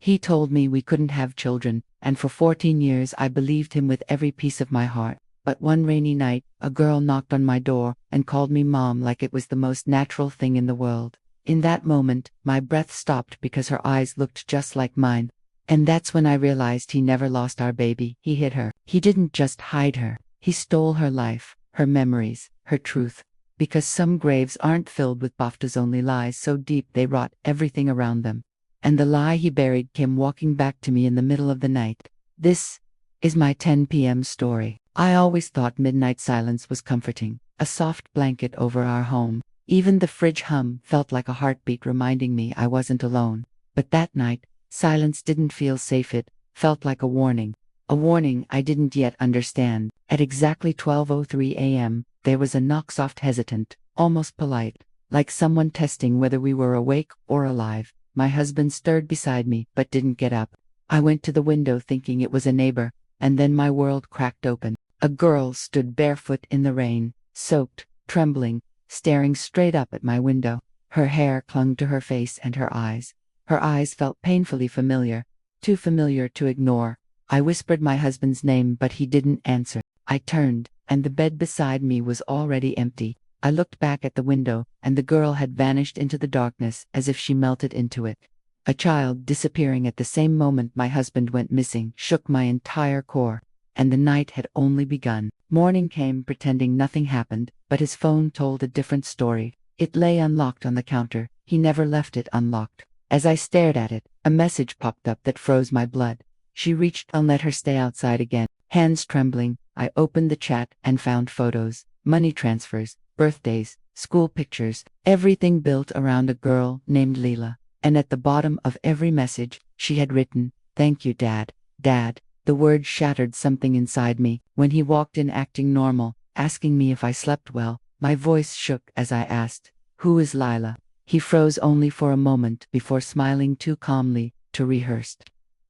He told me we couldn't have children, and for 14 years I believed him with every piece of my heart. But one rainy night, a girl knocked on my door and called me mom like it was the most natural thing in the world. In that moment, my breath stopped because her eyes looked just like mine. And that's when I realized he never lost our baby. He hid her. He didn't just hide her. He stole her life, her memories, her truth. Because some graves aren't filled with BAFTAs, only lies so deep they rot everything around them. And the lie he buried came walking back to me in the middle of the night. This is my 10 p.m. story. I always thought midnight silence was comforting, a soft blanket over our home. Even the fridge hum felt like a heartbeat reminding me I wasn't alone. But that night, silence didn't feel safe. It felt like a warning I didn't yet understand. At exactly 12:03 a.m., there was a knock, soft, hesitant, almost polite, like someone testing whether we were awake or alive. My husband stirred beside me but didn't get up. I went to the window thinking it was a neighbor, and then my world cracked open. A girl stood barefoot in the rain, soaked, trembling, staring straight up at my window. Her hair clung to her face and her eyes. Her eyes felt painfully familiar, too familiar to ignore. I whispered my husband's name, but he didn't answer. I turned, and the bed beside me was already empty. I looked back at the window, and the girl had vanished into the darkness as if she melted into it. A child disappearing at the same moment my husband went missing shook my entire core. And the night had only begun. Morning came pretending nothing happened, but his phone told a different story. It lay unlocked on the counter. He never left it unlocked. As I stared at it, a message popped up that froze my blood. She reached and let her stay outside again. Hands trembling, I opened the chat and found photos, money transfers, birthdays, school pictures, everything built around a girl named Leila. And at the bottom of every message, she had written, "Thank you, Dad. Dad." The word shattered something inside me. When he walked in acting normal, asking me if I slept well, my voice shook as I asked, "Who is Lila?" He froze only for a moment before smiling too calmly to rehearse.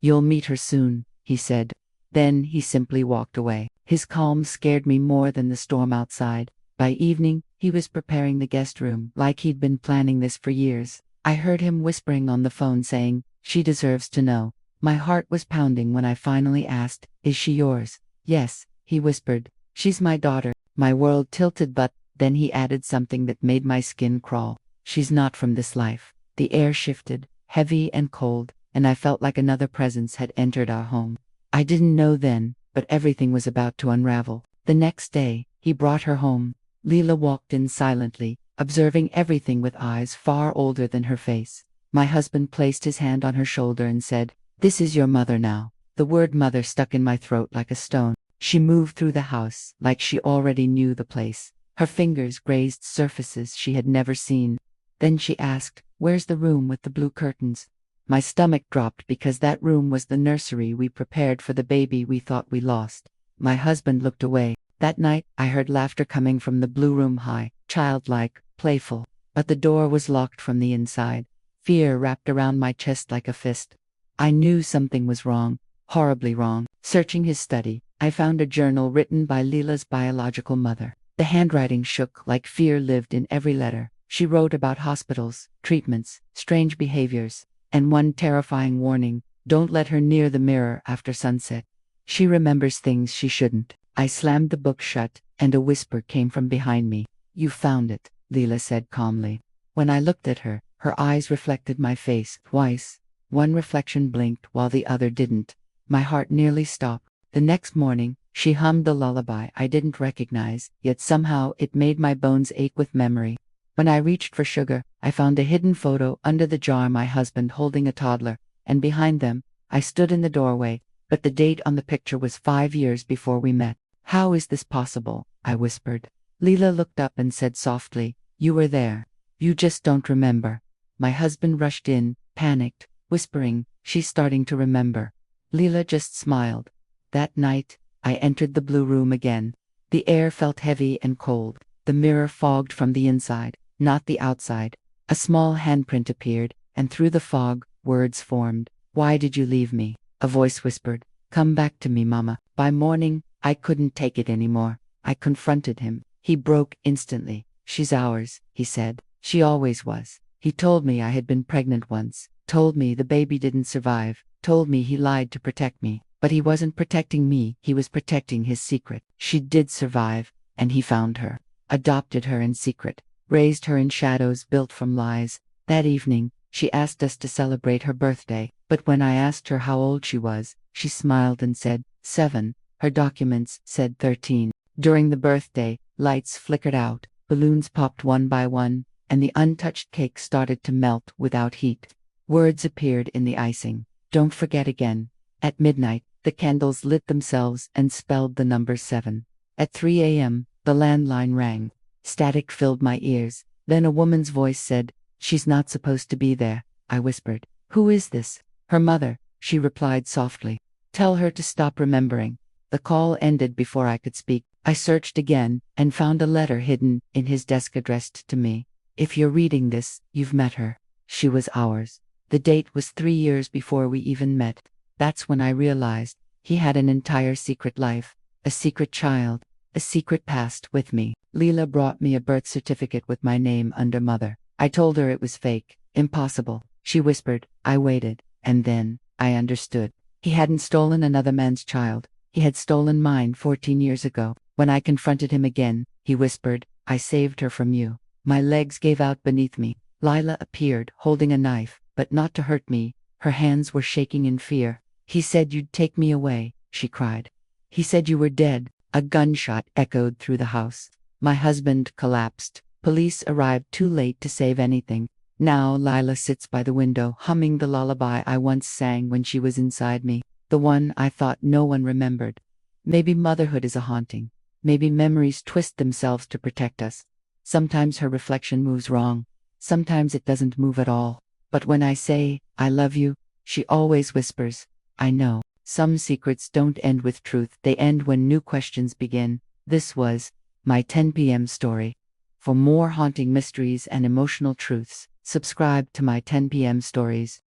"You'll meet her soon," he said. Then he simply walked away. His calm scared me more than the storm outside. By evening, he was preparing the guest room like he'd been planning this for years. I heard him whispering on the phone saying, "She deserves to know." My heart was pounding when I finally asked, "Is she yours?" "Yes," he whispered. "She's my daughter." My world tilted, but then he added something that made my skin crawl. "She's not from this life." The air shifted, heavy and cold, and I felt like another presence had entered our home. I didn't know then, but everything was about to unravel. The next day, he brought her home. Leila walked in silently, observing everything with eyes far older than her face. My husband placed his hand on her shoulder and said, "This is your mother now." The word mother stuck in my throat like a stone. She moved through the house like she already knew the place. Her fingers grazed surfaces she had never seen. Then she asked, "Where's the room with the blue curtains?" My stomach dropped because that room was the nursery we prepared for the baby we thought we lost. My husband looked away. That night, I heard laughter coming from the blue room, high, childlike, playful. But the door was locked from the inside. Fear wrapped around my chest like a fist. I knew something was wrong, horribly wrong. Searching his study, I found a journal written by Leila's biological mother. The handwriting shook like fear lived in every letter. She wrote about hospitals, treatments, strange behaviors, and one terrifying warning: don't let her near the mirror after sunset. She remembers things she shouldn't. I slammed the book shut, and a whisper came from behind me. "You found it," Leila said calmly. When I looked at her, her eyes reflected my face twice. One reflection blinked while the other didn't. My heart nearly stopped. The next morning, she hummed a lullaby I didn't recognize, yet somehow it made my bones ache with memory. When I reached for sugar, I found a hidden photo under the jar, my husband holding a toddler, and behind them, I stood in the doorway, but the date on the picture was 5 years before we met. "How is this possible?" I whispered. Leila looked up and said softly, "You were there. You just don't remember." My husband rushed in, panicked, whispering, "She's starting to remember." Leila just smiled. That night, I entered the blue room again. The air felt heavy and cold. The mirror fogged from the inside, not the outside. A small handprint appeared, and through the fog, words formed. "Why did you leave me?" A voice whispered, "Come back to me, Mama." By morning, I couldn't take it anymore. I confronted him. He broke instantly. "She's ours," he said. "She always was." He told me I had been pregnant once. Told me the baby didn't survive. Told me he lied to protect me. But he wasn't protecting me, he was protecting his secret. She did survive, and he found her. Adopted her in secret. Raised her in shadows built from lies. That evening, she asked us to celebrate her birthday. But when I asked her how old she was, she smiled and said, 7. Her documents said 13. During the birthday, lights flickered out, balloons popped one by one, and the untouched cake started to melt without heat. Words appeared in the icing. Don't forget again. At midnight, the candles lit themselves and spelled the number 7. At 3 a.m., the landline rang. Static filled my ears. Then a woman's voice said, "She's not supposed to be there." I whispered, "Who is this?" "Her mother," she replied softly. "Tell her to stop remembering." The call ended before I could speak. I searched again, and found a letter hidden in his desk addressed to me. "If you're reading this, you've met her. She was ours." The date was 3 years before we even met. That's when I realized he had an entire secret life, a secret child, a secret past with me. Leela brought me a birth certificate with my name under mother. I told her it was fake, impossible. She whispered. I waited, and then I understood. He hadn't stolen another man's child. He had stolen mine 14 years ago. When I confronted him again, he whispered, "I saved her from you." My legs gave out beneath me. Lila appeared, holding a knife, but not to hurt me. Her hands were shaking in fear. "He said you'd take me away," she cried. "He said you were dead." A gunshot echoed through the house. My husband collapsed. Police arrived too late to save anything. Now Lila sits by the window, humming the lullaby I once sang when she was inside me, the one I thought no one remembered. Maybe motherhood is a haunting. Maybe memories twist themselves to protect us. Sometimes her reflection moves wrong. Sometimes it doesn't move at all. But when I say, "I love you," she always whispers, "I know." Some secrets don't end with truth. They end when new questions begin. This was my 10 p.m. story. For more haunting mysteries and emotional truths, subscribe to my 10 p.m. stories.